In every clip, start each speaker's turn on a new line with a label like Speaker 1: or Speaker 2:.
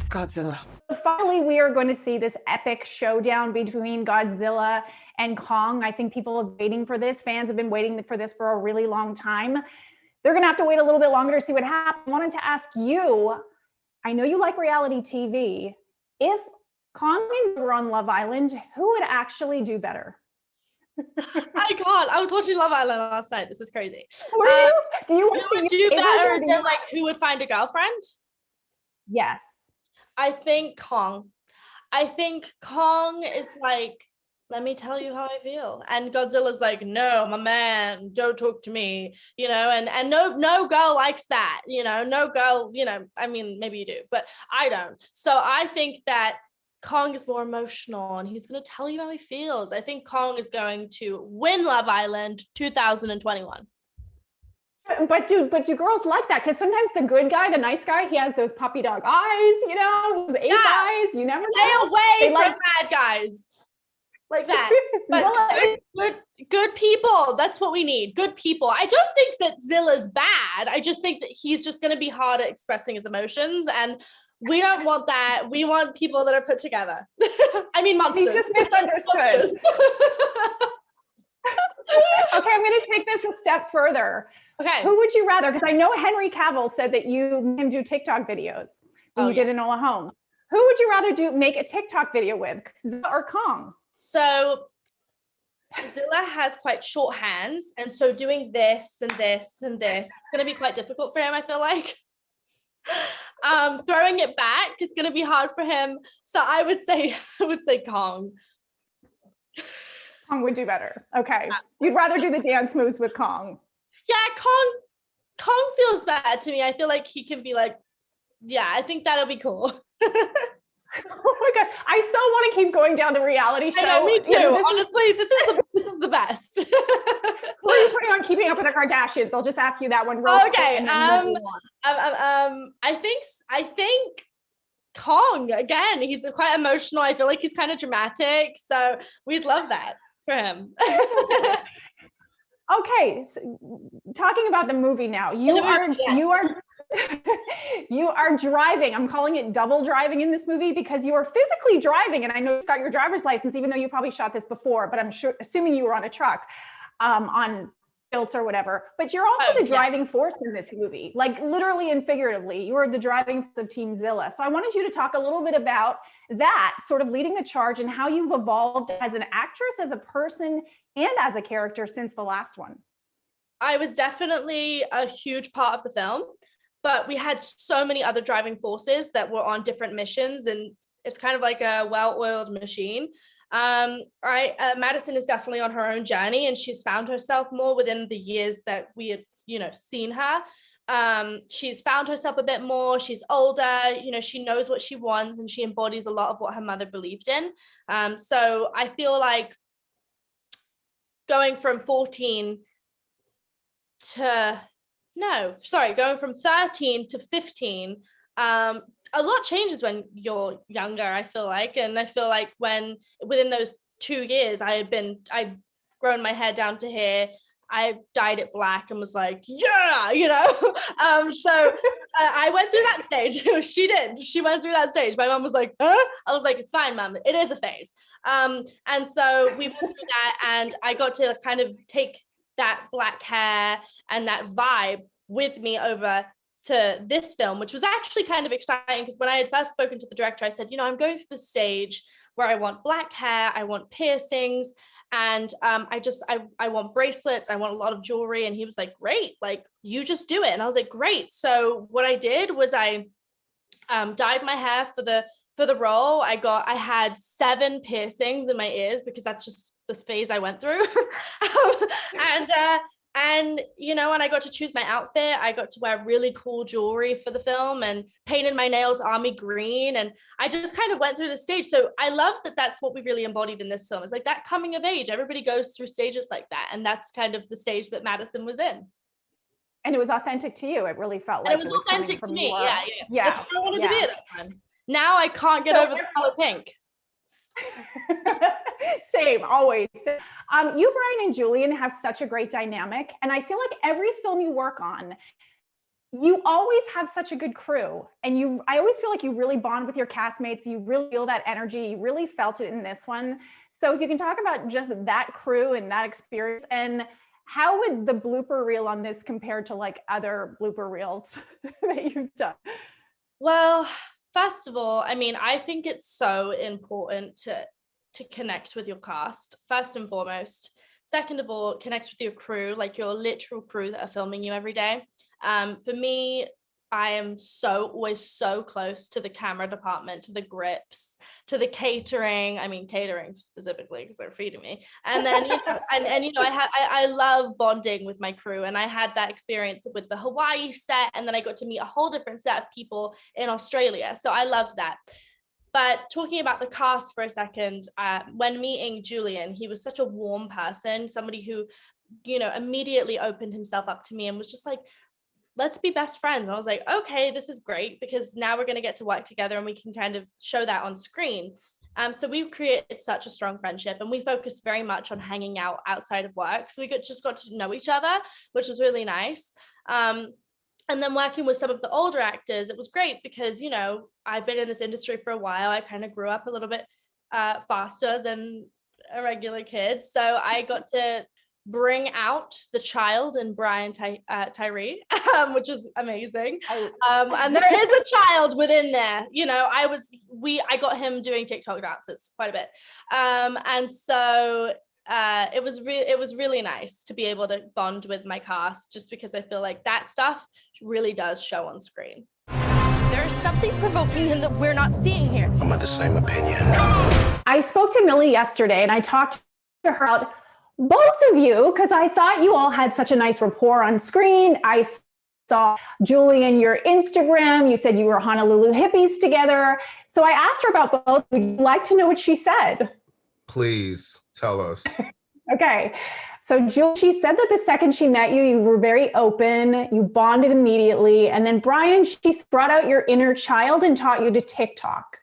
Speaker 1: Godzilla.
Speaker 2: Finally, we are going to see this epic showdown between Godzilla and Kong. I think people are waiting for this. Fans have been waiting for this for a really long time. They're going to have to wait a little bit longer to see what happens. I wanted to ask you, I know you like reality TV. If Kong and you were on Love Island, who would actually do better?
Speaker 3: I can't. I was watching Love Island last night. This is crazy.
Speaker 2: Were you? Do you want
Speaker 3: to do better? Or like who would find a girlfriend?
Speaker 2: Yes.
Speaker 3: I think Kong. I think Kong is like, let me tell you how I feel. And Godzilla's like, no, my man, don't talk to me, you know, and no girl likes that, you know, no girl, you know, I mean, maybe you do, but I don't. So I think that Kong is more emotional and he's going to tell you how he feels. I think Kong is going to win Love Island 2021.
Speaker 2: But do girls like that? Because sometimes the good guy, the nice guy, he has those puppy dog eyes, you know, those ape eyes. You never know.
Speaker 3: Stay away from bad guys like that. But good people. That's what we need. Good people. I don't think that Zilla's bad. I just think that he's just going to be hard at expressing his emotions, and we don't want that. We want people that are put together. I mean, monsters.
Speaker 2: He's just misunderstood. Okay, I'm going to take this a step further.
Speaker 3: Okay.
Speaker 2: Who would you rather? Because I know Henry Cavill said that you made him do TikTok videos when you did Enola Holmes. Who would you rather make a TikTok video with, Zilla or Kong?
Speaker 3: So Zilla has quite short hands, and so doing this and this and this is going to be quite difficult for him, I feel like. Throwing it back is going to be hard for him. So I would say Kong.
Speaker 2: Kong would do better. Okay. You'd rather do the dance moves with Kong.
Speaker 3: Yeah, Kong feels bad to me. I feel like he can be like, yeah, I think that'll be cool.
Speaker 2: Oh my gosh, I so want to keep going down the reality show.
Speaker 3: I know, me too. You know, honestly, this is the best.
Speaker 2: Who are you putting on Keeping Up with the Kardashians? I'll just ask you that one real quick.
Speaker 3: Okay. I think Kong again. He's quite emotional. I feel like he's kind of dramatic, so we'd love that for him.
Speaker 2: Okay, so talking about the movie now, you are driving. I'm calling it double driving in this movie because you are physically driving, and I know you've got your driver's license, even though you probably shot this before, but I'm assuming you were on a truck, on stilts or whatever, but you're also the driving force in this movie, like literally and figuratively. You are the driving force of Team Zilla. So I wanted you to talk a little bit about that, sort of leading the charge and how you've evolved as an actress, as a person, and as a character since the last one.
Speaker 3: I was definitely a huge part of the film, but we had so many other driving forces that were on different missions, and it's kind of like a well-oiled machine. Madison is definitely on her own journey, and she's found herself more within the years that we had, you know, seen her. She's found herself a bit more. She's older, you know, she knows what she wants, and she embodies a lot of what her mother believed in. So I feel like going from 13 to 15, a lot changes when you're younger, I feel like. And I feel like within those 2 years, I'd grown my hair down to here. I dyed it black and was like, yeah, you know? I went through that stage. She went through that stage. My mom was like, huh? I was like, it's fine, mom. It is a phase. And so we went through that, and I got to kind of take that black hair and that vibe with me over to this film, which was actually kind of exciting, because when I had first spoken to the director, I said, you know, I'm going through the stage where I want black hair, I want piercings, and I want bracelets, I want a lot of jewelry. And he was like, great, like, you just do it. And I was like, great. So what I did was I dyed my hair for the role. I had 7 piercings in my ears, because that's just this phase I went through. And you know, when I got to choose my outfit, I got to wear really cool jewelry for the film and painted my nails army green. And I just kind of went through the stage. So I love that that's what we really embodied in this film. It's like that coming of age. Everybody goes through stages like that. And that's kind of the stage that Madison was in.
Speaker 2: And it was authentic to you. It really felt like
Speaker 3: it was authentic to me. Yeah. That's what I wanted to be at that time. Now I can't get over the color pink.
Speaker 2: Same, always. You, Brian, and Julian have such a great dynamic, and I feel like every film you work on, you always have such a good crew, and I always feel like you really bond with your castmates. You really feel that energy. You really felt it in this one. So if you can talk about just that crew and that experience, and how would the blooper reel on this compare to like other blooper reels that you've done?
Speaker 3: Well, first of all, I mean, I think it's so important to connect with your cast, first and foremost. Second of all, connect with your crew, like your literal crew that are filming you every day. For me, I am always so close to the camera department, to the grips, to the catering. I mean, catering specifically because they're feeding me. And then, I love bonding with my crew, and I had that experience with the Hawaii set, and then I got to meet a whole different set of people in Australia. So I loved that. But talking about the cast for a second, when meeting Julian, he was such a warm person, somebody who, immediately opened himself up to me and was just like, let's be best friends. And I was like, okay, this is great, because now we're going to get to work together and we can kind of show that on screen. So we've created such a strong friendship, and we focused very much on hanging out outside of work. So we just got to know each other, which was really nice. And then working with some of the older actors, it was great because, I've been in this industry for a while. I kind of grew up a little bit faster than a regular kid. So I got to bring out the child in Tyree, which was amazing. And there is a child within there. I got him doing TikTok dances quite a bit. And so it was really nice to be able to bond with my cast, just because I feel like that stuff really does show on screen. There's something provoking him that we're not seeing here.
Speaker 1: I'm of the same opinion.
Speaker 2: I spoke to Millie yesterday, and I talked to her about both of you because I thought you all had such a nice rapport on screen. I saw, Julian, your Instagram. You said you were Honolulu hippies together. So I asked her about both. Would you like to know what she said?
Speaker 4: Please tell us.
Speaker 2: Okay. So she said that the second she met you, you were very open, you bonded immediately. And then Brian, she brought out your inner child and taught you to TikTok.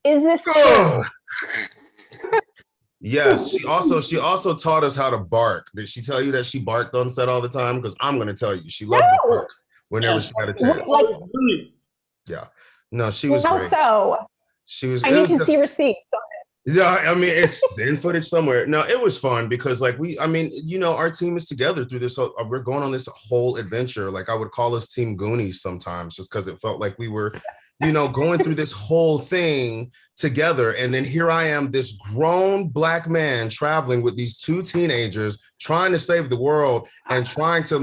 Speaker 2: Is this true?
Speaker 4: Yes. She also taught us how to bark. Did she tell you that she barked on set all the time? Because I'm going to tell you, she loved to bark whenever she had a chance. Yeah. No, she was great.
Speaker 2: So
Speaker 4: she was.
Speaker 2: I need to see receipts.
Speaker 4: Yeah, I mean, it's in footage somewhere. No, it was fun because, like, our team is together through this. We're going on this whole adventure. Like, I would call us Team Goonies sometimes, just because it felt like we were, going through this whole thing together. And then here I am, this grown Black man traveling with these two teenagers, trying to save the world and trying to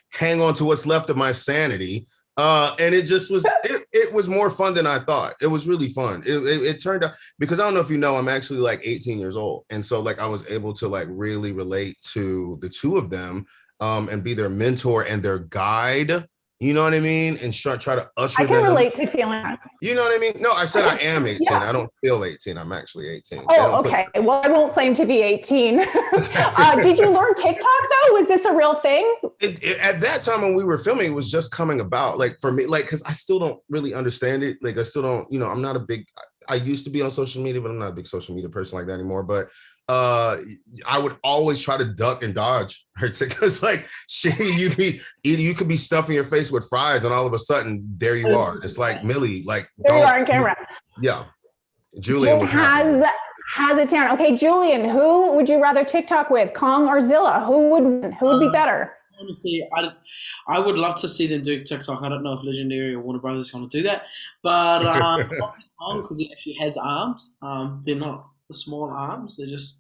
Speaker 4: hang on to what's left of my sanity. And it just was, it was more fun than I thought. It was really fun. It turned out, because I don't know if you know, I'm actually like 18 years old. And so I was able to really relate to the two of them and be their mentor and their guide. You know what I mean? And try to usher them.
Speaker 2: I can relate to feeling that.
Speaker 4: You know what I mean? No, I said I am 18. Yeah. I don't feel 18. I'm actually 18.
Speaker 2: Oh, okay. Well, I won't claim to be 18. Did you learn TikTok though? Was this a real thing?
Speaker 4: At that time when we were filming, it was just coming about. Like for me, because I still don't really understand it. Like I still don't, I'm not a big, I used to be on social media, but I'm not a big social media person like that anymore. But I would always try to duck and dodge her because you could be stuffing your face with fries and all of a sudden there you are. It's like Millie, there
Speaker 2: you are on camera.
Speaker 4: Yeah. Julian
Speaker 2: has it down. Okay, Julian, who would you rather TikTok with, Kong or Zilla? Who would be better?
Speaker 5: Honestly, I would love to see them do TikTok. I don't know if Legendary or Warner Brothers is going to do that, but Kong, because he actually has arms. They're not the small arms. They're just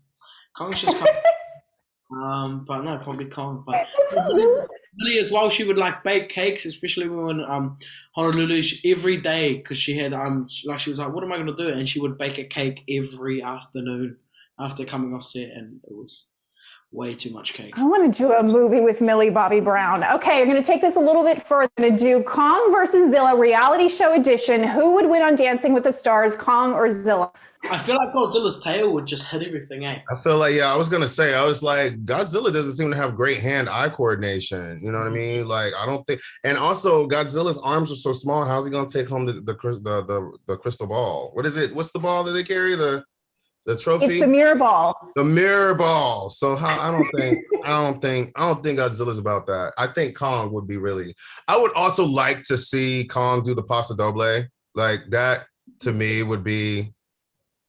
Speaker 5: Kong's just but no, probably Kong. But Millie as well, she would bake cakes, especially when Honolulu every day, because she had she was like, what am I gonna do? And she would bake a cake every afternoon after coming off set, and it was way too much cake.
Speaker 2: I want to do a movie with Millie Bobby Brown. Okay, I'm going to take this a little bit further. I'm going to do Kong versus Zilla reality show edition. Who would win on Dancing with the Stars, Kong or Zilla?
Speaker 5: I feel like Godzilla's tail would just hit everything, eh?
Speaker 4: I feel like, I was going to say, I was like, Godzilla doesn't seem to have great hand-eye coordination. You know what I mean? I don't think, and also Godzilla's arms are so small. How's he going to take home the crystal ball? What is it? What's the ball that they carry? The trophy.
Speaker 2: It's the mirror ball.
Speaker 4: The mirror ball. So I don't think Godzilla's about that. I think Kong would be really. I would also like to see Kong do the Paso Doble. Like that to me would be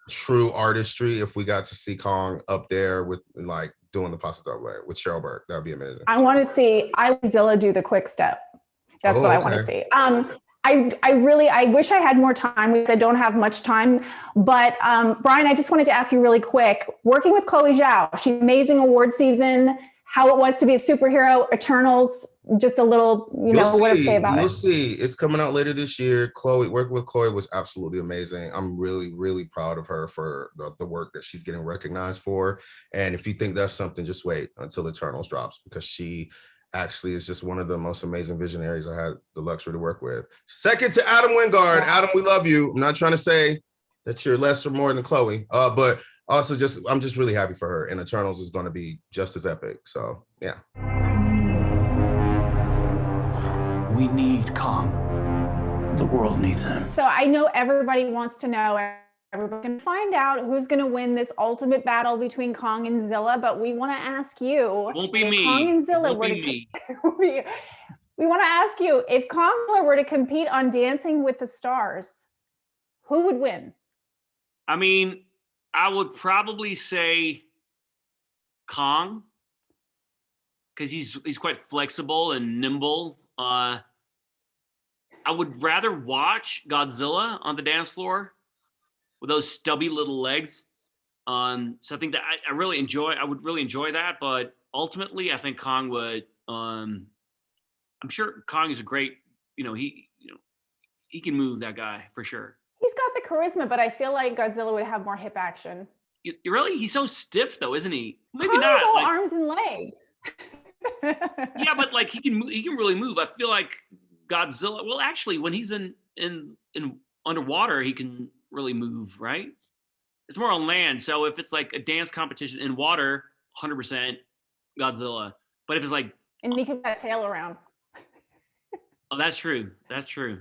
Speaker 4: true artistry if we got to see Kong up there with like doing the Paso Doble with Cheryl Burke. That'd be amazing.
Speaker 2: I want to see Godzilla do the quick step. That's what I want to see. I wish I had more time because I don't have much time. But Brian, I just wanted to ask you really quick, working with Chloe Zhao, she's amazing award season, how it was to be a superhero, Eternals, just a little, what to say about it.
Speaker 4: You'll see. It's coming out later this year. Working with Chloe was absolutely amazing. I'm really, really proud of her for the work that she's getting recognized for. And if you think that's something, just wait until Eternals drops, because she actually is just one of the most amazing visionaries I had the luxury to work with. Second to Adam Wingard. Adam, we love you. I'm not trying to say that you're less or more than Chloe, but also I'm just really happy for her. And Eternals is going to be just as epic. So, yeah.
Speaker 1: We need Kong. The world needs him.
Speaker 2: So I know everybody wants to know, everybody can find out who's going to win this ultimate battle between Kong and Zilla, but we want to ask you.
Speaker 6: It won't be me.
Speaker 2: Kong and Zilla were to we want to ask you, if Kong and Zilla were to compete on Dancing with the Stars, who would win?
Speaker 6: I mean, I would probably say Kong, because he's quite flexible and nimble. I would rather watch Godzilla on the dance floor with those stubby little legs. So I think that I would really enjoy that. But ultimately, I think Kong would. I'm sure Kong is a great. He can move, that guy for sure.
Speaker 2: He's got the charisma, but I feel like Godzilla would have more hip action.
Speaker 6: He's so stiff though, isn't he? Maybe
Speaker 2: Kong
Speaker 6: not.
Speaker 2: is all arms and legs.
Speaker 6: Yeah, but like he can really move. I feel like Godzilla. Well, actually, when he's in underwater, he can really move, right? It's more on land. So if it's like a dance competition in water, 100% Godzilla. But if it's like,
Speaker 2: and he can put that tail around.
Speaker 6: Oh, that's true. That's true.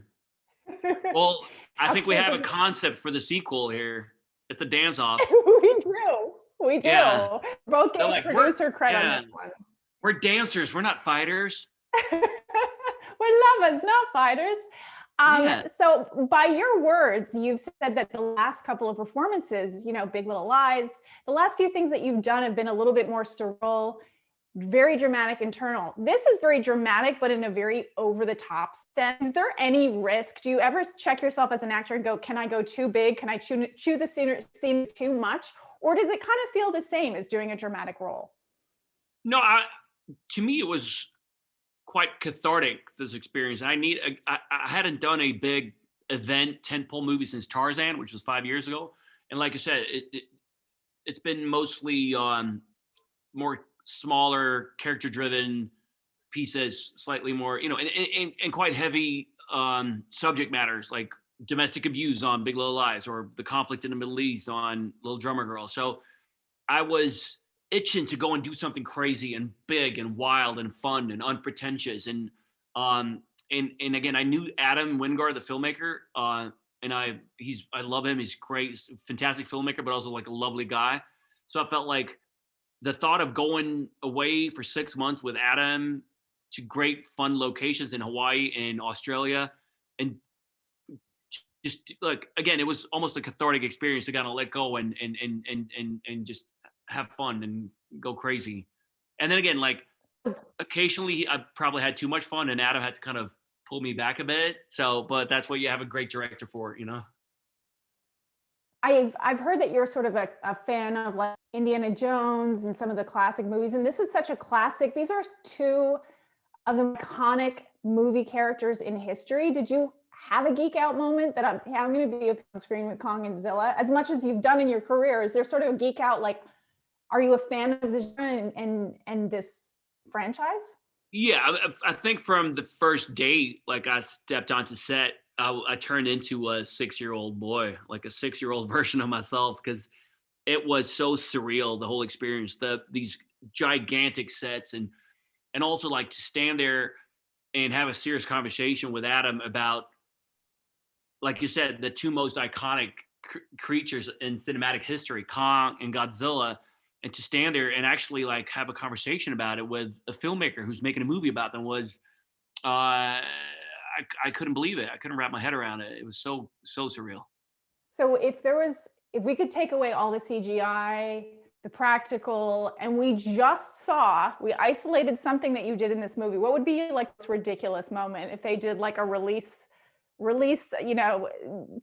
Speaker 6: Well, I think we have a concept for the sequel here. It's a dance off.
Speaker 2: We do. Yeah. Both getting producer credit on this one.
Speaker 6: We're dancers. We're not fighters.
Speaker 2: We're lovers, not fighters. So by your words, you've said that the last couple of performances, Big Little Lies, the last few things that you've done have been a little bit more surreal, very dramatic internal. This is very dramatic, but in a very over-the-top sense. Is there any risk? Do you ever check yourself as an actor and go, can I go too big? Can I chew the scene too much? Or does it kind of feel the same as doing a dramatic role?
Speaker 6: No, to me, it was quite cathartic, this experience. I hadn't done a big event tentpole movie since Tarzan, which was 5 years ago. And like I said, it's been mostly more smaller, character-driven pieces, slightly more, and quite heavy subject matters like domestic abuse on Big Little Lies, or the conflict in the Middle East on Little Drummer Girl. So I was itching to go and do something crazy and big and wild and fun and unpretentious. And again, I knew Adam Wingard, the filmmaker, and I love him. He's great, he's a fantastic filmmaker, but also like a lovely guy. So I felt like the thought of going away for 6 months with Adam to great fun locations in Hawaii and Australia, and just like, again, it was almost a cathartic experience to kind of let go and just have fun and go crazy. And then again, like occasionally I probably had too much fun and Adam had to kind of pull me back a bit. So, but that's what you have a great director for,
Speaker 2: I've heard that you're sort of a fan of like Indiana Jones and some of the classic movies. And this is such a classic. These are two of the iconic movie characters in history. Did you have a geek out moment that I'm going to be on screen with Kong and Zilla? As much as you've done in your career, is there sort of a geek out, like, are you a fan of this genre and this franchise?
Speaker 6: Yeah, I think from the first date, like I stepped onto set, I turned into a 6-year-old boy, like a 6-year-old version of myself, because it was so surreal, the whole experience, these gigantic sets, and also like to stand there and have a serious conversation with Adam about, like you said, the two most iconic creatures in cinematic history, Kong and Godzilla, and to stand there and actually like have a conversation about it with a filmmaker who's making a movie about them was, I couldn't believe it. I couldn't wrap my head around it. It was so surreal.
Speaker 2: So if we could take away all the CGI, the practical, and we isolated something that you did in this movie, what would be like this ridiculous moment if they did like a release,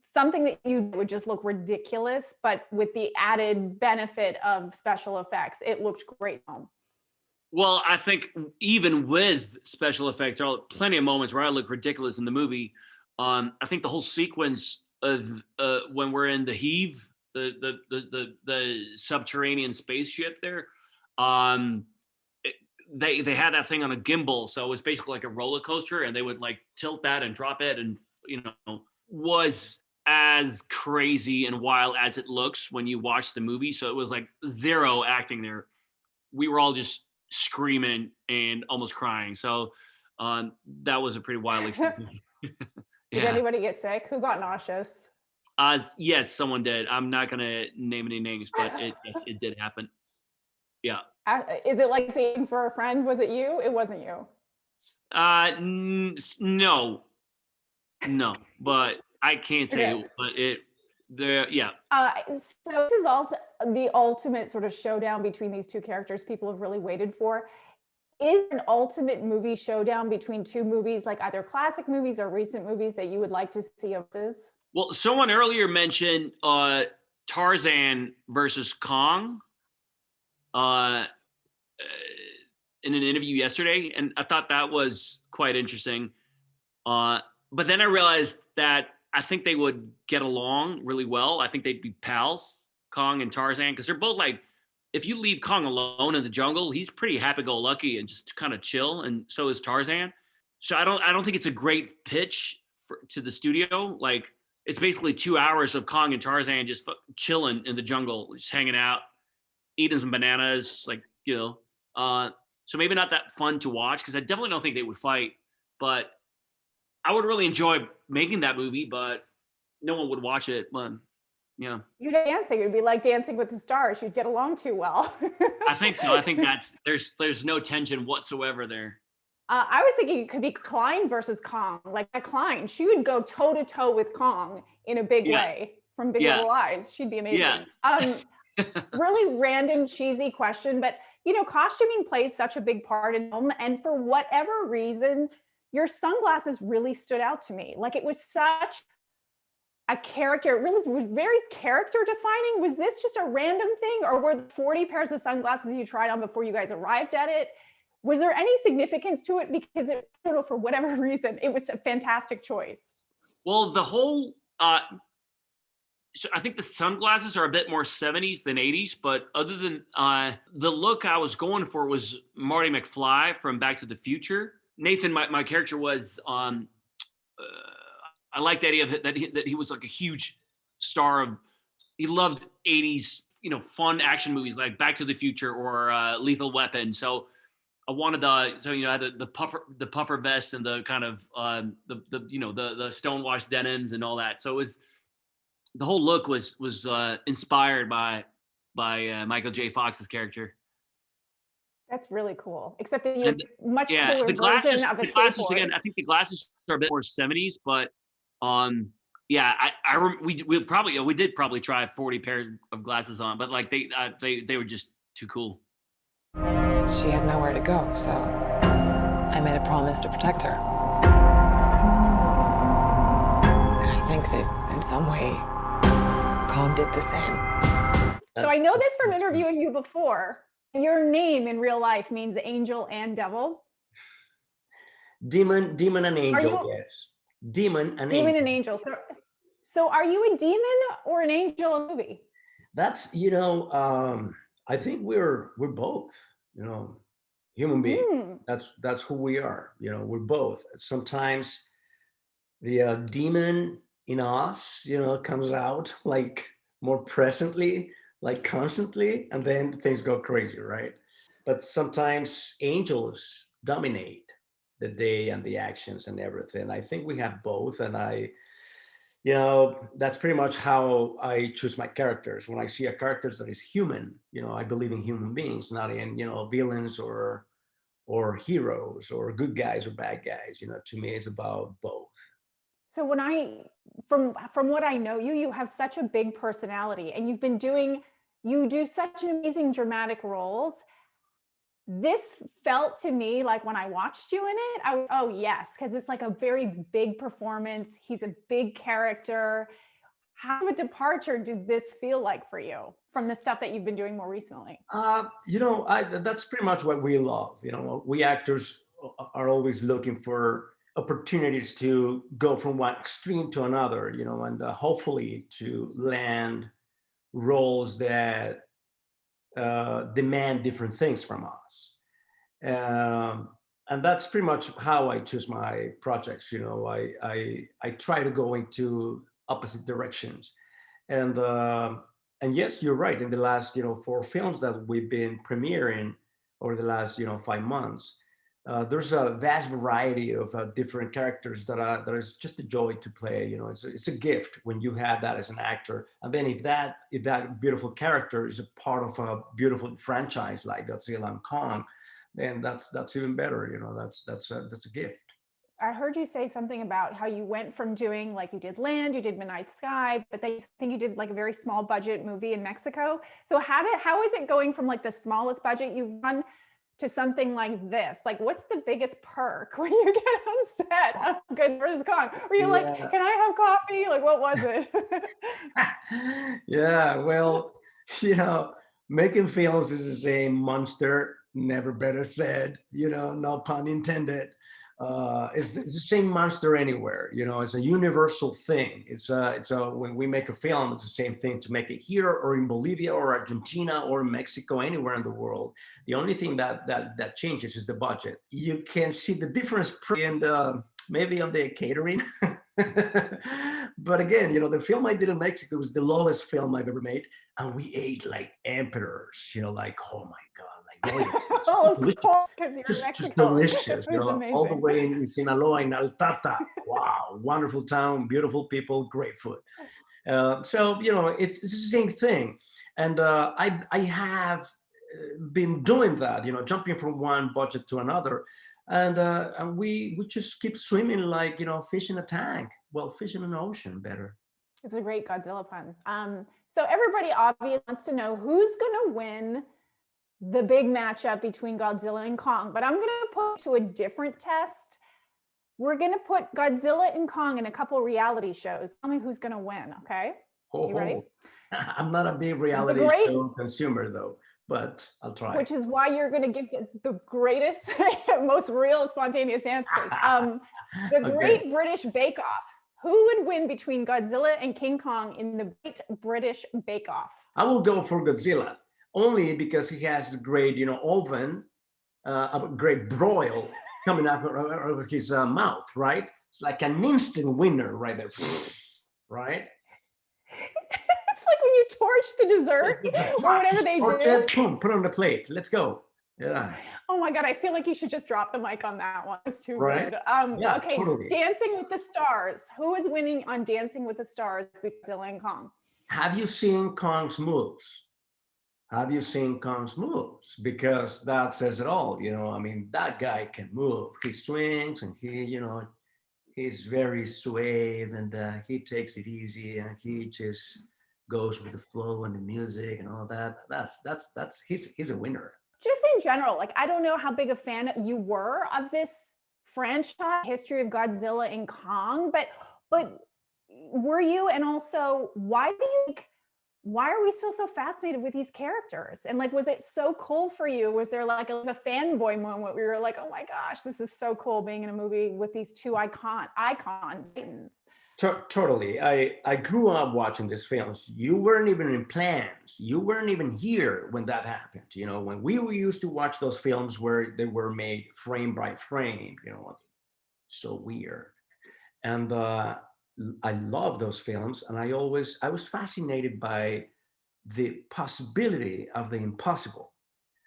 Speaker 2: something that you would just look ridiculous, but with the added benefit of special effects, it looked great.
Speaker 6: Well, I think even with special effects, there are plenty of moments where I look ridiculous in the movie. I think the whole sequence of when we're in the heave, the subterranean spaceship there, they had that thing on a gimbal, so it was basically like a roller coaster, and they would like tilt that and drop it, and was as crazy and wild as it looks when you watch the movie. So it was like zero acting there. We were all just screaming and almost crying. So that was a pretty wild experience.
Speaker 2: Did anybody get sick? Who got nauseous?
Speaker 6: Yes, someone did. I'm not gonna name any names, but it did happen. Yeah.
Speaker 2: Is it like being for a friend? Was it you? It wasn't you.
Speaker 6: No, but I can't say,
Speaker 2: Okay.
Speaker 6: but yeah.
Speaker 2: So this is the ultimate sort of showdown between these two characters people have really waited for. Is an ultimate movie showdown between two movies, like either classic movies or recent movies, that you would like to see of this?
Speaker 6: Well, someone earlier mentioned Tarzan versus Kong in an interview yesterday, and I thought that was quite interesting. But then I realized that I think they would get along really well. I think they'd be pals, Kong and Tarzan, because they're both like, if you leave Kong alone in the jungle, he's pretty happy-go-lucky and just kind of chill, and so is Tarzan. So I don't think it's a great pitch to the studio. Like, it's basically 2 hours of Kong and Tarzan just chilling in the jungle, just hanging out, eating some bananas, so maybe not that fun to watch, because I definitely don't think they would fight, but I would really enjoy making that movie, but no one would watch it. But yeah,
Speaker 2: You'd dance. You'd be like Dancing with the Stars. You'd get along too well.
Speaker 6: I think so. I think there's no tension whatsoever there.
Speaker 2: I was thinking it could be Klein versus Kong. Like Klein, she would go toe to toe with Kong in a big way from Big Little Lies. She'd be amazing.
Speaker 6: Yeah.
Speaker 2: Really random, cheesy question, but costuming plays such a big part in film, and for whatever reason, your sunglasses really stood out to me. Like, it was such a character. It really was very character defining. Was this just a random thing, or were the 40 pairs of sunglasses you tried on before you guys arrived at it? Was there any significance to it? Because I don't know, for whatever reason, it was a fantastic choice.
Speaker 6: Well, the whole, so I think the sunglasses are a bit more 70s than 80s, but other than the look I was going for was Marty McFly from Back to the Future. Nathan, my character was, I liked the idea of that he was like a huge star of, he loved 80s, fun action movies like Back to the Future or Lethal Weapon. So I wanted I had the puffer vest and the kind of the stonewashed denims and all that. So it was, the whole look was inspired by Michael J. Fox's character.
Speaker 2: That's really cool. Except that you have much cooler
Speaker 6: the
Speaker 2: version
Speaker 6: glasses,
Speaker 2: of a
Speaker 6: the glasses
Speaker 2: skateboard.
Speaker 6: again. I think the glasses are a bit more 70s, but we did probably try 40 pairs of glasses on, but like they were just too cool.
Speaker 7: She had nowhere to go, so I made a promise to protect her. And I think that in some way, Kong did the same.
Speaker 2: So I know this from interviewing you before. Your name in real life means angel and devil.
Speaker 8: Demon and angel, yes. Demon and
Speaker 2: angel. So are you a demon or an angel in the movie?
Speaker 8: That's, I think we're both, human beings. That's who we are. We're both. Sometimes the demon in us, comes out like more presently, like constantly, and then things go crazy, right? But sometimes angels dominate the day and the actions and everything. I think we have both, and I you know, that's pretty much how I choose my characters. When I see a character that is human, you know, I believe in human beings, not in, you know, villains or heroes or good guys or bad guys. You know, to me, it's about both.
Speaker 2: So when from what I know you, you have such a big personality, and you do such amazing dramatic roles. This felt to me like when I watched you in it, oh yes, because it's like a very big performance. He's a big character. How of a departure did this feel like for you from the stuff that you've been doing more recently?
Speaker 8: You know, that's pretty much what we love. You know, we actors are always looking for opportunities to go from one extreme to another, you know, and hopefully to land roles that demand different things from us. And that's pretty much how I choose my projects. You know, I try to go into opposite directions. And yes, you're right. In the last, you know, 4 films that we've been premiering over the last, you know, 5 months, there's a vast variety of different characters that is just a joy to play. You know, it's a gift when you have that as an actor. And then if that beautiful character is a part of a beautiful franchise like Godzilla and Kong, then that's even better. You know, that's a gift.
Speaker 2: I heard you say something about how you went from doing, like, you did Land, you did Midnight Sky, but then I think you did like a very small budget movie in Mexico. So how is it going from like the smallest budget you've done to something like this? Like, what's the biggest perk when you get on set of Good vs. Kong? Were you like, can I have coffee? Like, what was it?
Speaker 8: Yeah, well, you know, making films is the same monster, never better said, you know, no pun intended. It's the same monster anywhere. You know, it's a universal thing. It's when we make a film, it's the same thing to make it here or in Bolivia or Argentina or Mexico, anywhere in the world. The only thing that changes is the budget. You can see the difference in maybe on the catering. But again, you know, the film I did in Mexico was the lowest film I've ever made, and we ate like emperors. You know, like, oh my God.
Speaker 2: Well, of course, because you're in Mexico.
Speaker 8: Just delicious, you know,
Speaker 2: amazing.
Speaker 8: all the way in Sinaloa, in Altata. Wow, wonderful town, beautiful people, great food. So, you know, it's the same thing. And I have been doing that, you know, jumping from one budget to another. And we just keep swimming like, you know, fish in a tank. Well, fish in an ocean, better.
Speaker 2: It's a great Godzilla pun. So everybody obviously wants to know who's going to win the big matchup between Godzilla and Kong, but I'm going to put to a different test. We're going to put Godzilla and Kong in a couple reality shows. Tell me who's going to win, okay? You ready?
Speaker 8: I'm not a big reality show consumer, though, but I'll try.
Speaker 2: Which is why you're going to give the greatest, most real, spontaneous answers. The Great British Bake Off. Who would win between Godzilla and King Kong in the Great British Bake Off?
Speaker 8: I will go for Godzilla. Only because he has a great, you know, oven, a great broil coming out of his mouth, right? It's like an instant winner right there, right?
Speaker 2: It's like when you torch the dessert or whatever they do.
Speaker 8: Boom, put it on the plate. Let's go. Yeah.
Speaker 2: Oh my God, I feel like you should just drop the mic on that one. It's too
Speaker 8: right?
Speaker 2: good.
Speaker 8: Yeah,
Speaker 2: okay,
Speaker 8: totally.
Speaker 2: Dancing with the Stars. Who is winning on Dancing with the Stars with Godzilla and Kong?
Speaker 8: Have you seen Kong's moves? Have you seen Kong's moves? Because that says it all. You know, I mean, that guy can move. He swings and he, you know, he's very suave and he takes it easy and he just goes with the flow and the music and all that. He's a winner.
Speaker 2: Just in general, like, I don't know how big a fan you were of this franchise, history of Godzilla and Kong, but were you? And also, why are we still so fascinated with these characters? And like, was it so cool for you? Was there like a fanboy moment where you were like, oh my gosh, this is so cool being in a movie with these two icon titans?
Speaker 8: Totally. I grew up watching these films. You weren't even in plans. You weren't even here when that happened. You know, when we used to watch those films where they were made frame by frame, you know, so weird. And I love those films, and I was fascinated by the possibility of the impossible.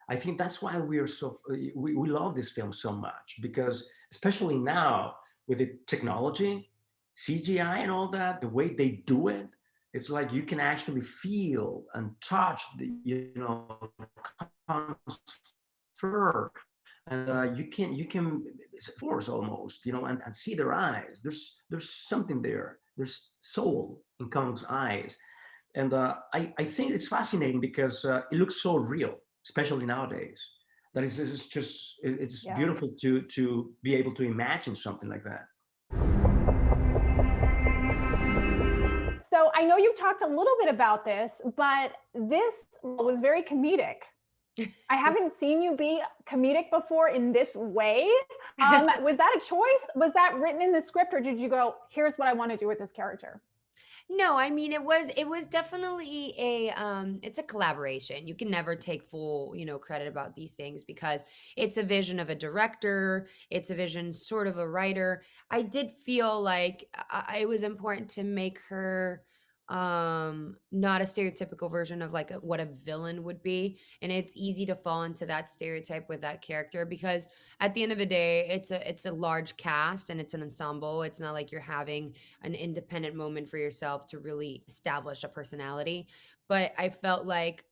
Speaker 8: I think that's why we love this film so much, because especially now with the technology, CGI and all that, the way they do it, it's like you can actually feel and touch the, fur, and you can force almost, and see their eyes. There's something there. There's soul in Kong's eyes, and I think it's fascinating because it looks so real, especially nowadays. That is, it's beautiful to be able to imagine something like that.
Speaker 2: So I know you've talked a little bit about this, but this was very comedic. I haven't seen you be comedic before in this way. Was that a choice? Was that written in the script, or did you go, here's what I want to do with this character?
Speaker 9: No, I mean it was definitely it's a collaboration. You can never take full, credit about these things because it's a vision of a director, it's a vision sort of a writer. I did feel like it was important to make her not a stereotypical version of like what a villain would be, and it's easy to fall into that stereotype with that character because at the end of the day it's a large cast and it's an ensemble. It's not like you're having an independent moment for yourself to really establish a personality, but I felt like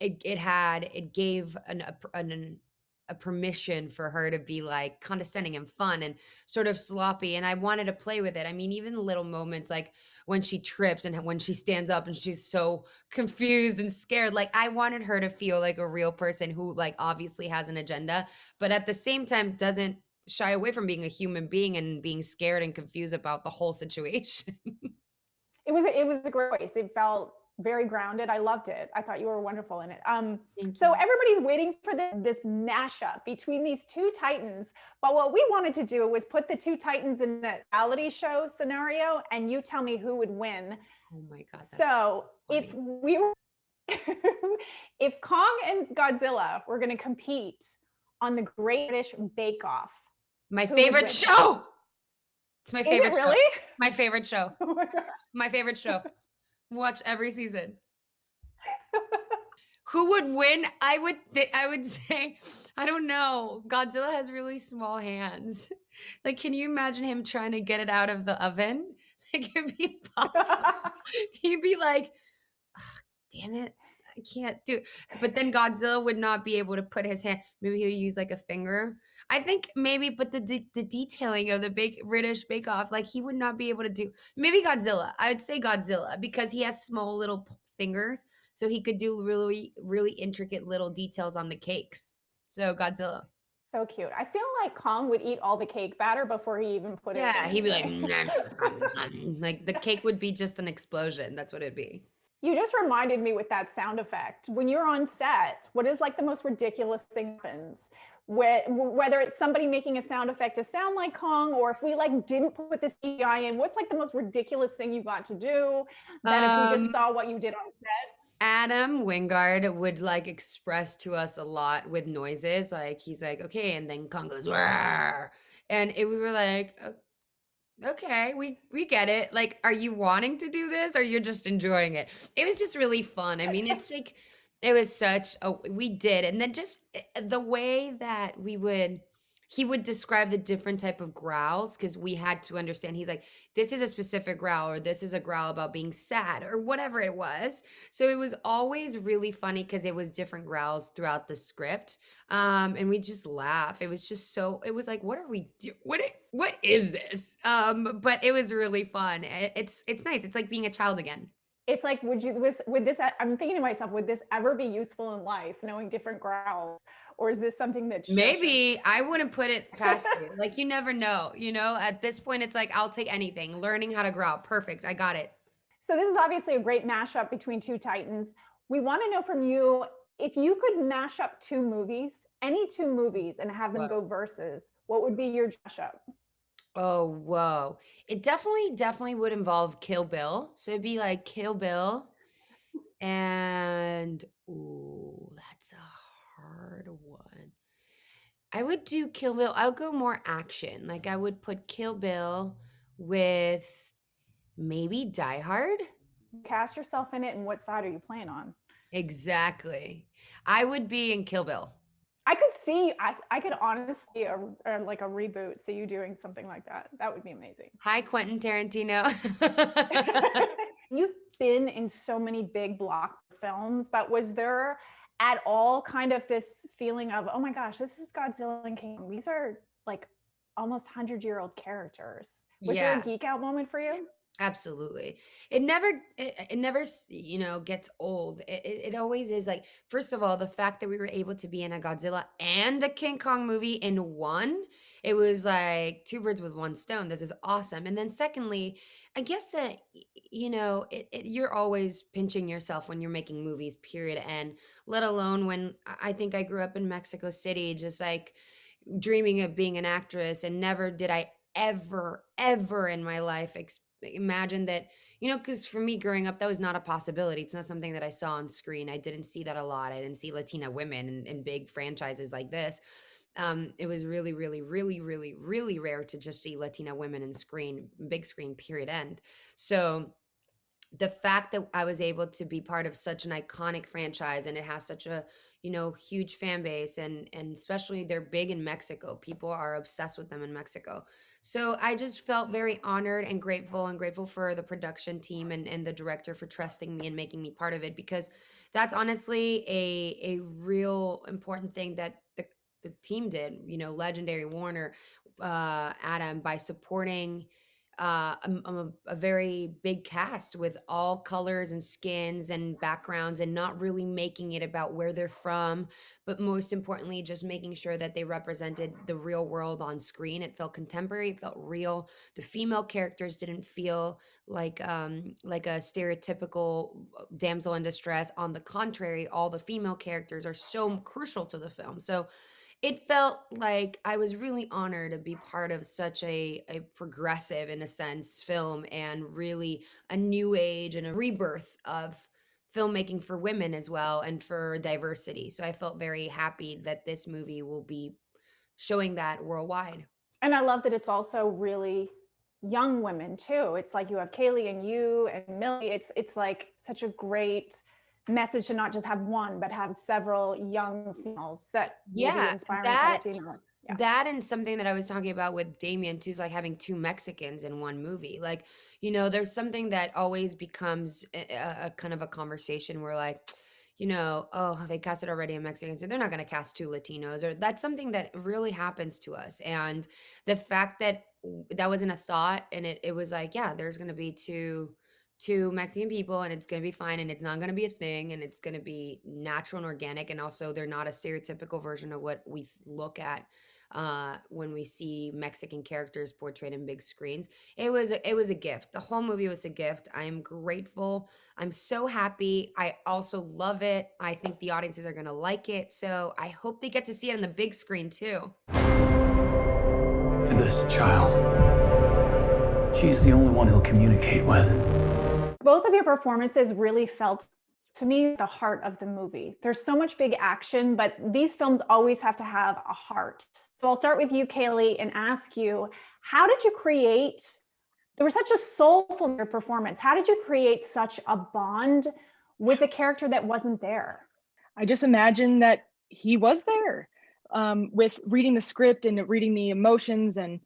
Speaker 9: it gave a permission for her to be like condescending and fun and sort of sloppy, and I wanted to play with it. I mean, even little moments like when she trips and when she stands up and she's so confused and scared, like I wanted her to feel like a real person who like obviously has an agenda, but at the same time doesn't shy away from being a human being and being scared and confused about the whole situation.
Speaker 2: It was a great choice. It felt very grounded. I loved it. I thought you were wonderful in it. So everybody's waiting for this mashup between these two titans. But what we wanted to do was put the two titans in a reality show scenario, and you tell me who would win.
Speaker 9: Oh my God.
Speaker 2: So if we were, if Kong and Godzilla were going to compete on the Great British Bake Off,
Speaker 9: my favorite show. It's my favorite.
Speaker 2: Is it really?
Speaker 9: Show. My favorite show.
Speaker 2: Oh my God.
Speaker 9: My favorite show. Watch every season. Who would win? I would say, I don't know. Godzilla has really small hands. Like, can you imagine him trying to get it out of the oven? Like, it'd be impossible. He'd be like, damn it, I can't do it. But then Godzilla would not be able to put his hand. Maybe he would use like a finger. I think maybe, but the detailing of the British Bake Off, like he would not be able to do. Maybe Godzilla. I would say Godzilla because he has small little fingers, so he could do really, really intricate little details on the cakes. So Godzilla.
Speaker 2: So cute. I feel like Kong would eat all the cake batter before he even put it in.
Speaker 9: Yeah, he'd be like, like the cake would be just an explosion. That's what it'd be.
Speaker 2: You just reminded me with that sound effect. When you're on set, what is like the most ridiculous thing happens? Whether it's somebody making a sound effect to sound like Kong, or if we like didn't put this CGI in, what's like the most ridiculous thing you got to do that if we just saw what you did on set?
Speaker 9: Adam Wingard would like express to us a lot with noises. Like he's like, okay, and then Kong goes, "Rawr," and we were like, okay, we get it. Like, are you wanting to do this or you're just enjoying it? It was just really fun. I mean, it's like, it was we did. And then just the way that he would describe the different type of growls, because we had to understand, he's like, this is a specific growl, or this is a growl about being sad, or whatever it was. So it was always really funny because it was different growls throughout the script. And we just laugh. It was just it was like, what are we doing? What is this? But it was really fun. It's nice. It's like being a child again.
Speaker 2: It's like, would this, I'm thinking to myself, would this ever be useful in life, knowing different growls? Or is this something that
Speaker 9: maybe I wouldn't put it past you? Like, you never know, at this point, it's like, I'll take anything. Learning how to growl. Perfect. I got it.
Speaker 2: So this is obviously a great mashup between two titans. We want to know from you, if you could mash up two movies, any two movies, and have them go versus, what would be your mashup?
Speaker 9: Oh, whoa. It definitely would involve Kill Bill. So it'd be like Kill Bill and, ooh, that's a hard one. I would do Kill Bill. I would go more action. Like I would put Kill Bill with maybe Die Hard.
Speaker 2: Cast yourself in it, and what side are you playing on?
Speaker 9: Exactly. I would be in Kill Bill.
Speaker 2: I could see, I could honestly, like a reboot, see you doing something like that. That would be amazing.
Speaker 9: Hi, Quentin Tarantino.
Speaker 2: You've been in so many big block films, but was there at all kind of this feeling of, oh my gosh, this is Godzilla and King Kong. These are like almost 100-year-old characters. Was there a geek out moment for you?
Speaker 9: Absolutely. It never, you know, gets old. It always is. Like, first of all, the fact that we were able to be in a Godzilla and a King Kong movie in one, it was like two birds with one stone. This is awesome. And then secondly, I guess that, you know, you're always pinching yourself when you're making movies, period. And let alone when I think I grew up in Mexico City, just like dreaming of being an actress, and never did I ever in my life imagine that, you know, because for me growing up, that was not a possibility. It's not something that I saw on screen. I didn't see that a lot. I didn't see Latina women in big franchises like this. It was really rare to just see Latina women in big screen, period, end. So the fact that I was able to be part of such an iconic franchise, and it has such a, you know, huge fan base, and especially they're big in Mexico. People are obsessed with them in Mexico. So I just felt very honored and grateful for the production team and the director for trusting me and making me part of it, because that's honestly a real important thing that the team did, you know, legendary Warner, Adam, by supporting a very big cast with all colors and skins and backgrounds, and not really making it about where they're from, but most importantly, just making sure that they represented the real world on screen. It felt contemporary, it felt real. The female characters didn't feel like a stereotypical damsel in distress. On the contrary, all the female characters are so crucial to the film. So it felt like I was really honored to be part of such a progressive, in a sense, film, and really a new age and a rebirth of filmmaking for women as well, and for diversity. So I felt very happy that this movie will be showing that worldwide.
Speaker 2: And I love that it's also really young women too. It's like you have Kaylee and you and Millie. It's like such a great message to not just have one, but have several young females that will be inspiring to other females. Yeah.
Speaker 9: That, and something that I was talking about with Demian too, is like having two Mexicans in one movie. Like, you know, there's something that always becomes a kind of a conversation where, like, you know, oh, they casted already a Mexican, so they're not going to cast two Latinos, or that's something that really happens to us. And the fact that that wasn't a thought, and it was like, yeah, there's going to be two Mexican people, and it's going to be fine, and it's not going to be a thing, and it's going to be natural and organic. And also, they're not a stereotypical version of what we look at when we see Mexican characters portrayed in big screens. It was a gift. The whole movie was a gift. I'm grateful. I'm so happy. I also love it. I think the audiences are going to like it. So I hope they get to see it on the big screen too.
Speaker 1: And this child, she's the only one he'll communicate with.
Speaker 2: Both of your performances really felt, to me, the heart of the movie. There's so much big action, but these films always have to have a heart. So I'll start with you, Kaylee, and ask you, how did you create, there was such a soulful performance. How did you create such a bond with a character that wasn't there?
Speaker 10: I just imagined that he was there, with reading the script and reading the emotions, and,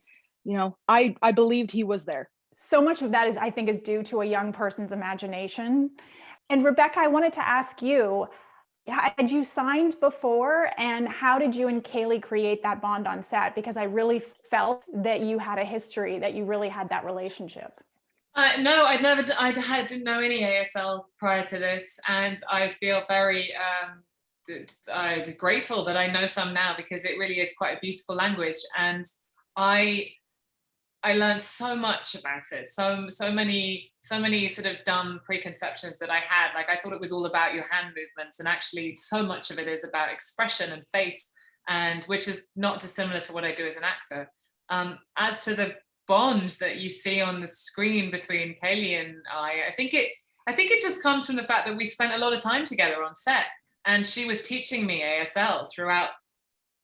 Speaker 10: you know, I believed he was there.
Speaker 2: So much of that is, I think, is due to a young person's imagination. And Rebecca, I wanted to ask you, had you signed before, and how did you and Kaylee create that bond on set? Because I really felt that you had a history, that you really had that relationship.
Speaker 11: No, I didn't know any ASL prior to this, and I feel very grateful that I know some now, because it really is quite a beautiful language, and I learned so much about it. So many sort of dumb preconceptions that I had. Like, I thought it was all about your hand movements, and actually so much of it is about expression and face, and which is not dissimilar to what I do as an actor. As to the bond that you see on the screen between Kaylee and I think it just comes from the fact that we spent a lot of time together on set, and she was teaching me ASL throughout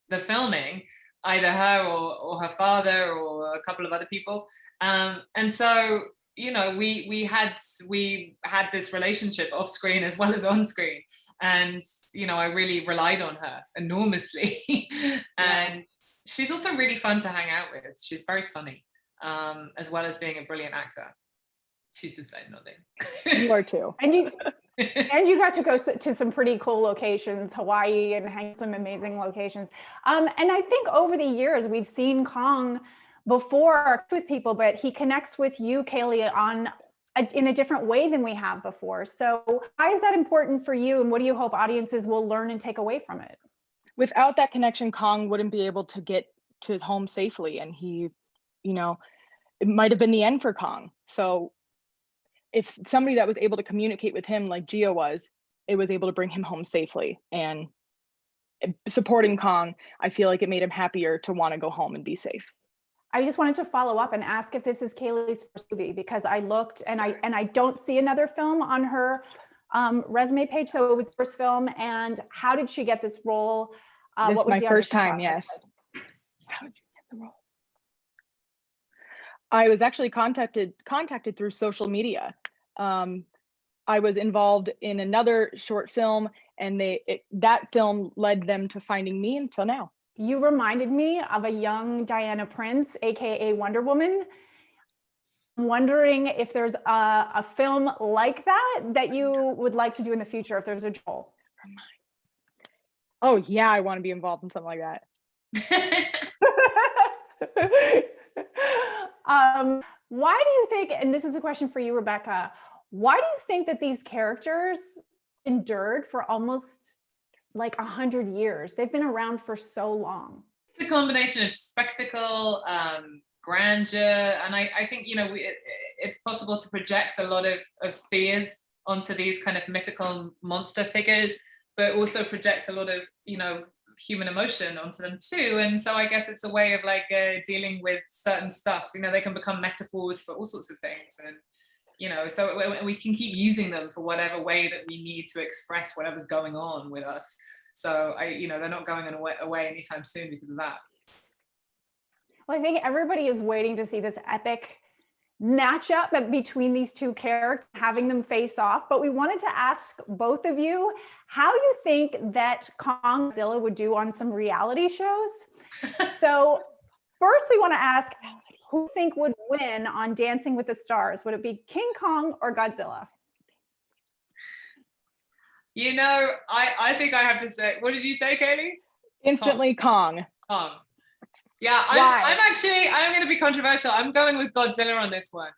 Speaker 11: the filming, either her or her father or a couple of other people. And so, you know, we had this relationship off screen as well as on screen. And, you know, I really relied on her enormously. And she's also really fun to hang out with. She's very funny, as well as being a brilliant actor. She's just like nodding.
Speaker 10: You are too.
Speaker 2: And you got to go to some pretty cool locations, Hawaii, and hang some amazing locations. And I think over the years, we've seen Kong before with people, but he connects with you, Kaylee, in a different way than we have before. So why is that important for you? And what do you hope audiences will learn and take away from it?
Speaker 10: Without that connection, Kong wouldn't be able to get to his home safely. And he, you know, it might have been the end for Kong. So if somebody that was able to communicate with him like Gia was, it was able to bring him home safely. And supporting Kong, I feel like it made him happier to want to go home and be safe.
Speaker 2: I just wanted to follow up and ask if this is Kaylee's first movie, because I looked and I don't see another film on her resume page. So it was first film. And how did she get this role?
Speaker 10: This is my first time, yes.
Speaker 2: How did you get the role?
Speaker 10: I was actually contacted through social media. I was involved in another short film, and that film led them to finding me until now.
Speaker 2: You reminded me of a young Diana Prince, AKA Wonder Woman. I'm wondering if there's a film like that you would like to do in the future, if there's a role.
Speaker 10: Oh yeah, I want to be involved in something like that.
Speaker 2: Why do you think, and this is a question for you, Rebecca, why do you think that these characters endured for almost like 100 years? They've been around for so long.
Speaker 11: It's a combination of spectacle, grandeur, and I think, you know, it's possible to project a lot of fears onto these kind of mythical monster figures, but also project a lot of, you know, human emotion onto them too. And so I guess it's a way of like dealing with certain stuff. You know, they can become metaphors for all sorts of things, and you know, so we can keep using them for whatever way that we need to express whatever's going on with us. So you know, they're not going away anytime soon because of that.
Speaker 2: Well, I think everybody is waiting to see this epic matchup between these two characters, having them face off. But we wanted to ask both of you how you think that Kong Godzilla would do on some reality shows. So first we want to ask, who you think would win on Dancing with the Stars? Would it be King Kong or Godzilla?
Speaker 11: You know, I think I have to say, what did you say, Kaylee?
Speaker 10: Instantly Kong.
Speaker 11: Kong. Yeah, I'm going to be controversial. I'm going with Godzilla on this one.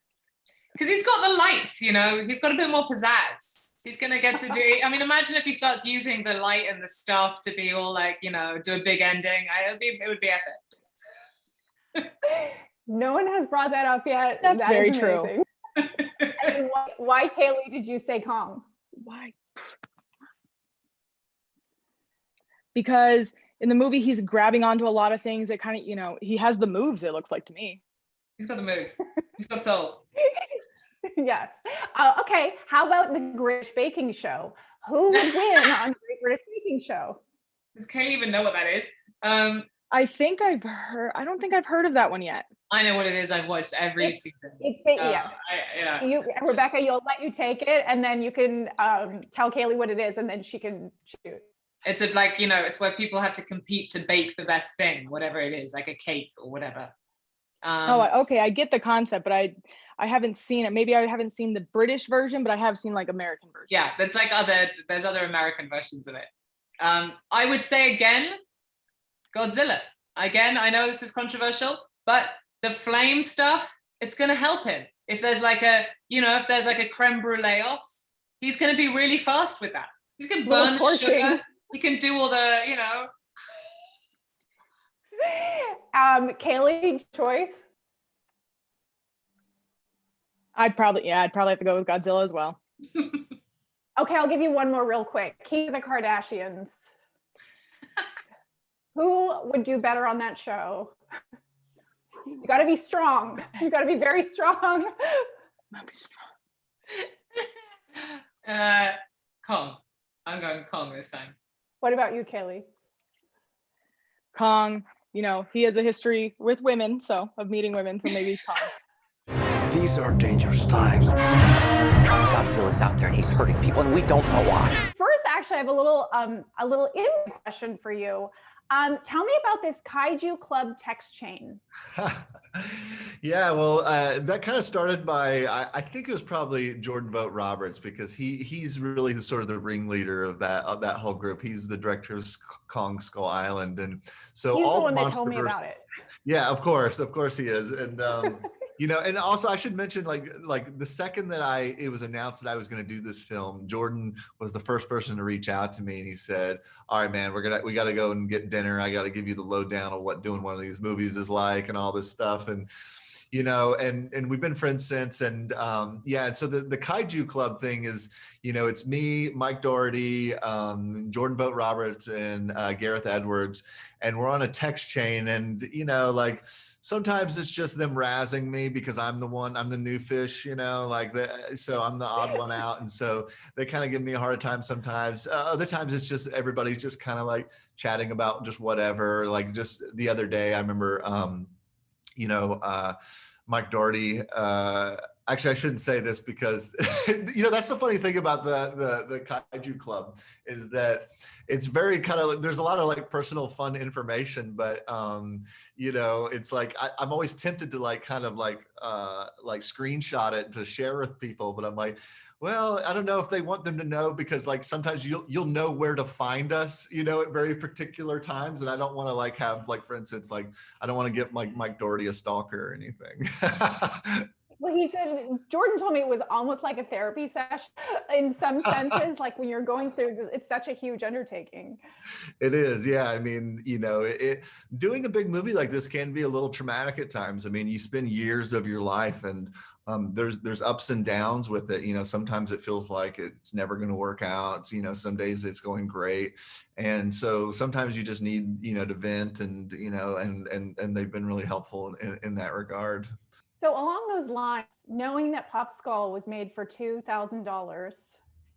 Speaker 11: Because he's got the lights, you know, he's got a bit more pizzazz. He's going to get to do, I mean, imagine if he starts using the light and the stuff to be all like, you know, do a big ending. It would be epic.
Speaker 2: No one has brought that up yet.
Speaker 10: That's very true.
Speaker 2: And why, Kaylee, did you say Kong?
Speaker 10: Why? Because in the movie, he's grabbing onto a lot of things. It kind of, you know, he has the moves, it looks like to me.
Speaker 11: He's got the moves. He's got soul.
Speaker 2: Yes. Okay. How about the British Baking Show? Who would win on the British Baking Show?
Speaker 11: Does Kaylee even know what that is?
Speaker 10: I think I've heard. I don't think I've heard of that one yet.
Speaker 11: I know what it is. I've watched every season.
Speaker 2: It's yeah. Rebecca, you'll let you take it, and then you can tell Kaylee what it is, and then she can shoot.
Speaker 11: It's like, you know, it's where people have to compete to bake the best thing, whatever it is, like a cake or whatever.
Speaker 10: Okay, I get the concept, but I haven't seen it. Maybe I haven't seen the British version, but I have seen like American version.
Speaker 11: Yeah, there's other American versions of it. I would say again, Godzilla. Again, I know this is controversial, but the flame stuff, it's gonna help him. If there's like a creme brulee off, he's gonna be really fast with that. He's gonna burn the sugar. He can do all the, you know.
Speaker 2: Kaylee, choice?
Speaker 10: I'd probably have to go with Godzilla as well.
Speaker 2: Okay, I'll give you one more real quick. Keep the Kardashians. Who would do better on that show? You got to be strong. You got to be very strong.
Speaker 10: I'll be strong.
Speaker 11: Kong. I'm going Kong this time.
Speaker 2: What about you, Kaylee?
Speaker 10: Kong. You know, he has a history with women, so of meeting women, so maybe Kong.
Speaker 1: These are dangerous times.
Speaker 12: Godzilla's out there and he's hurting people and we don't know why.
Speaker 2: First actually, I have a little in question for you. Tell me about this Kaiju Club text chain.
Speaker 12: Yeah, well, that kind of started by I think it was probably Jordan Vogt Roberts, because he's really the sort of the ringleader of that whole group. He's the director of Kong Skull Island, and so
Speaker 2: He's
Speaker 12: all
Speaker 2: the one that
Speaker 12: MonsterVerse,
Speaker 2: told me about it.
Speaker 12: Yeah, of course he is, and you know, and also I should mention, like the second that it was announced that I was going to do this film, Jordan was the first person to reach out to me, and he said, "All right, man, we got to go and get dinner. I got to give you the lowdown of what doing one of these movies is like and all this stuff." And you know, and we've been friends since, and yeah. And so the Kaiju Club thing is, you know, it's me, Mike Doherty, Jordan Vogt Roberts, and Gareth Edwards, and we're on a text chain, and you know, like sometimes it's just them razzing me because I'm the new fish, you know, like so I'm the odd one out, and so they kind of give me a hard time sometimes. Other times it's just everybody's just kind of like chatting about just whatever. Like just the other day, I remember. You know, Mike Doherty, actually I shouldn't say this because, you know, that's the funny thing about the Kaiju Club is that it's very kind of, there's a lot of like personal fun information, but you know, it's like, I'm always tempted to like kind of like screenshot it to share with people, but I'm like, well, I don't know if they want them to know, because like sometimes you'll know where to find us, you know, at very particular times. And I don't want to like have like, for instance, like I don't want to get like Mike Doherty a stalker or anything.
Speaker 2: Well, he said, Jordan told me it was almost like a therapy session in some senses, like when you're going through, it's such a huge undertaking.
Speaker 12: It is, yeah. I mean, you know, doing a big movie like this can be a little traumatic at times. I mean, you spend years of your life, and there's ups and downs with it. You know, sometimes it feels like it's never going to work out. You know, some days it's going great, and so sometimes you just need, you know, to vent, and you know, and they've been really helpful in that regard.
Speaker 2: So along those lines, knowing that Pop Skull was made for $2,000,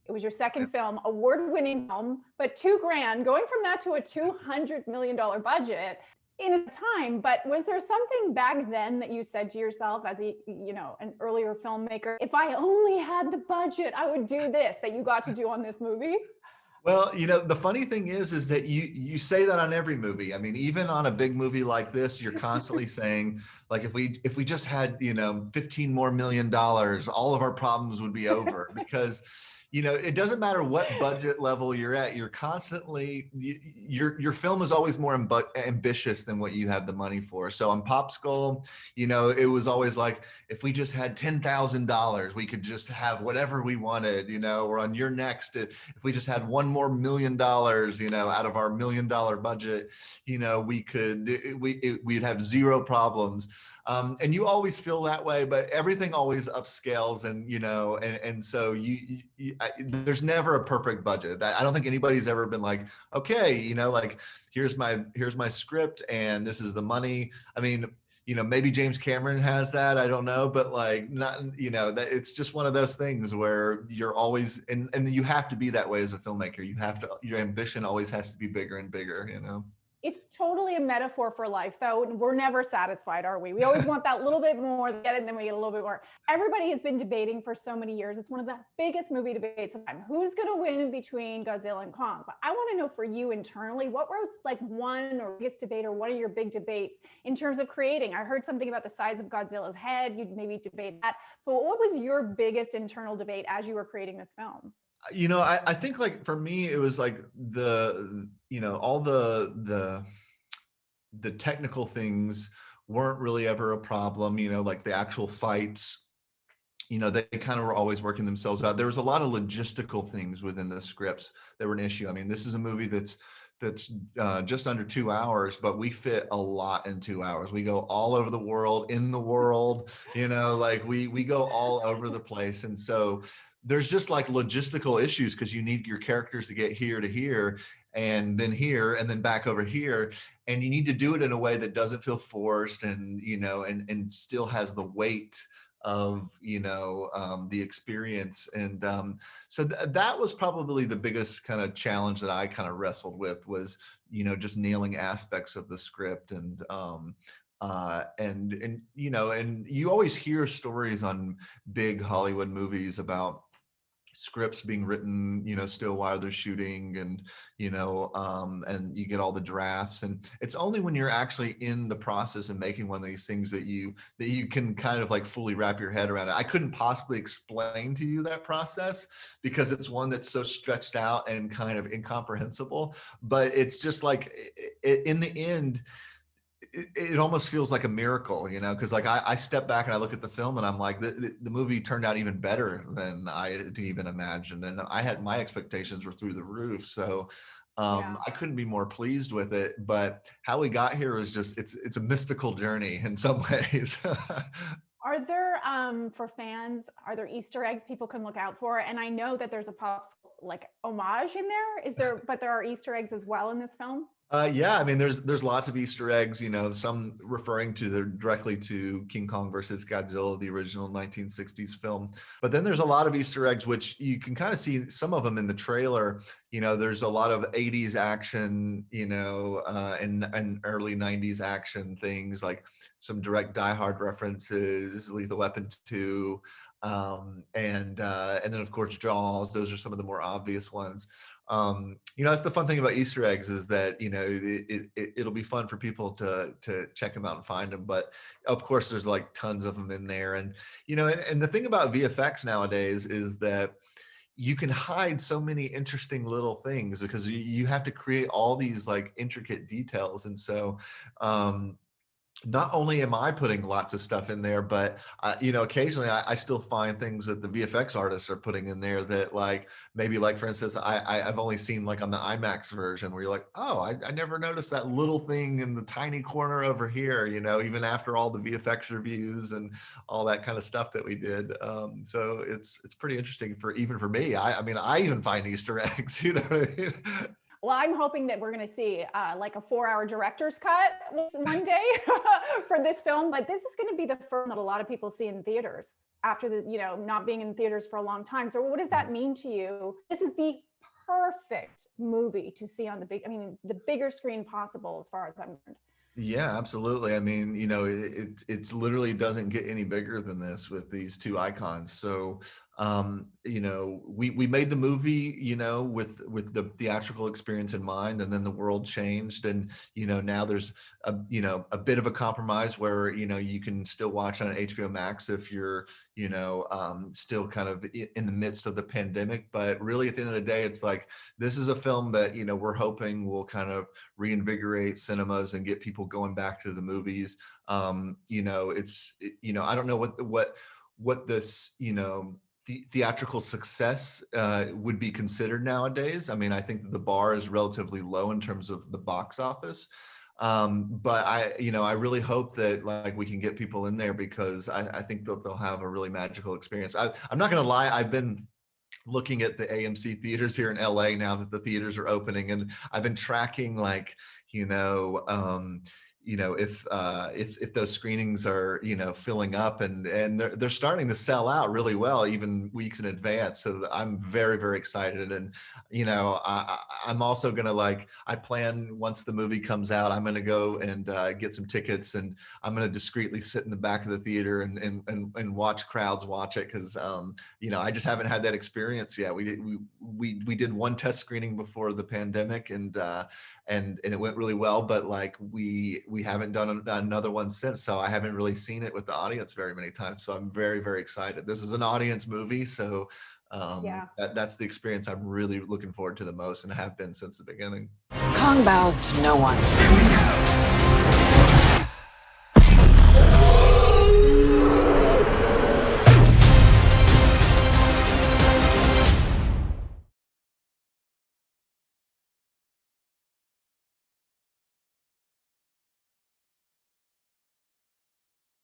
Speaker 2: it was your second film, award-winning film, but $2,000, going from that to a $200 million budget in a time. But was there something back then that you said to yourself as a, you know, an earlier filmmaker, if I only had the budget, I would do this, that you got to do on this movie?
Speaker 12: Well, you know, the funny thing is that you say that on every movie. I mean, even on a big movie like this, you're constantly saying, like, if we just had, you know, $15 more million, all of our problems would be over. Because, you know, it doesn't matter what budget level you're at, you're constantly, your film is always more ambitious than what you have the money for. So on Pop Skull, you know, it was always like, if we just had $10,000, we could just have whatever we wanted, you know. Or on Your Next, if we just had $1 more million, you know, out of our $1 million budget, you know, we'd have zero problems. And you always feel that way, but everything always upscales, and you know, and so there's never a perfect budget. I don't think anybody's ever been like, okay, you know, like here's my script and this is the money. I mean, you know, maybe James Cameron has that, I don't know, but like not, you know, that it's just one of those things where you're always, and you have to be that way as a filmmaker. You have to, your ambition always has to be bigger and bigger, you know.
Speaker 2: It's totally a metaphor for life, though. We're never satisfied, are we? We always want that little bit more, get it, and then we get a little bit more. Everybody has been debating for so many years. It's one of the biggest movie debates of time. Who's going to win between Godzilla and Kong? But I want to know for you internally, what was like one or biggest debate, or one of your big debates in terms of creating? I heard something about the size of Godzilla's head. You'd maybe debate that. But what was your biggest internal debate as you were creating this film?
Speaker 12: You know, I think like for me, it was like all the technical things weren't really ever a problem, you know, like the actual fights, you know, they kind of were always working themselves out. There was a lot of logistical things within the scripts that were an issue. I mean, this is a movie that's just under 2 hours, but we fit a lot in 2 hours. We go all over the world, you know, like we go all over the place. And so there's just like logistical issues because you need your characters to get here to here and then back over here. And you need to do it in a way that doesn't feel forced and, you know, and still has the weight of, you know, the experience. And so that was probably the biggest kind of challenge that I kind of wrestled with was, you know, just nailing aspects of the script. And you know, and you always hear stories on big Hollywood movies about, scripts being written, still while they're shooting, and and you get all the drafts, and it's only when you're actually in the process of making one of these things that you can kind of like fully wrap your head around it. I couldn't possibly explain to you that process because it's one that's so stretched out and kind of incomprehensible, but it's just like in the end, it almost feels like a miracle, because like I step back and I look at the film and I'm like, the movie turned out even better than I had even imagined. And my expectations were through the roof. So I couldn't be more pleased with it, but how we got here is just, it's a mystical journey in some ways.
Speaker 2: Are there, for fans, are there Easter eggs people can look out for? And I know that there's a pop like homage in there. But there are Easter eggs as well in this film?
Speaker 12: Yeah, I mean, there's lots of Easter eggs, some referring directly to King Kong versus Godzilla, the original 1960s film. But then there's a lot of Easter eggs, which you can kind of see some of them in the trailer. There's a lot of 80s action, and early 90s action things, like some direct Die Hard references, Lethal Weapon 2, and then of course Jaws. Those are some of the more obvious ones. That's the fun thing about Easter eggs, is that it'll be fun for people to check them out and find them. But of course, there's like tons of them in there, and and the thing about VFX nowadays is that you can hide so many interesting little things because you have to create all these like intricate details, and so not only am I putting lots of stuff in there, but occasionally I still find things that the VFX artists are putting in there that like, maybe like, for instance, I've only seen like on the IMAX version where you're like, oh, I never noticed that little thing in the tiny corner over here, even after all the VFX reviews and all that kind of stuff that we did. So it's pretty interesting even for me. I even find Easter eggs, you know what I mean?
Speaker 2: Well, I'm hoping that we're going to see like a 4-hour director's cut one day for this film, but this is going to be the film that a lot of people see in theaters after not being in theaters for a long time. So what does that mean to you? This is the perfect movie to see on the bigger screen possible, as far as I'm concerned.
Speaker 12: Yeah, absolutely. I mean, it's literally doesn't get any bigger than this with these two icons. So, we made the movie, with the theatrical experience in mind, and then the world changed, and now there's a bit of a compromise where you can still watch on HBO Max if you're still kind of in the midst of the pandemic. But really, at the end of the day, it's like, this is a film that we're hoping will kind of reinvigorate cinemas and get people going back to the movies. It's I don't know what this theatrical success would be considered nowadays. I mean, I think that the bar is relatively low in terms of the box office. But I really hope that like we can get people in there, because I think that they'll have a really magical experience. I'm not going to lie. I've been looking at the AMC theaters here in LA now that the theaters are opening, and I've been tracking like, if those screenings are filling up, and they're starting to sell out really well, even weeks in advance. So I'm very, very excited. And I'm also gonna I plan, once the movie comes out, I'm gonna go and get some tickets, and I'm gonna discreetly sit in the back of the theater and watch crowds watch it, because I just haven't had that experience yet. We did one test screening before the pandemic, and it went really well, but we haven't done another one since, so I haven't really seen it with the audience very many times. So I'm very, very excited. This is an audience movie, so that's the experience I'm really looking forward to the most, and have been since the beginning.
Speaker 7: Kong bows to no one.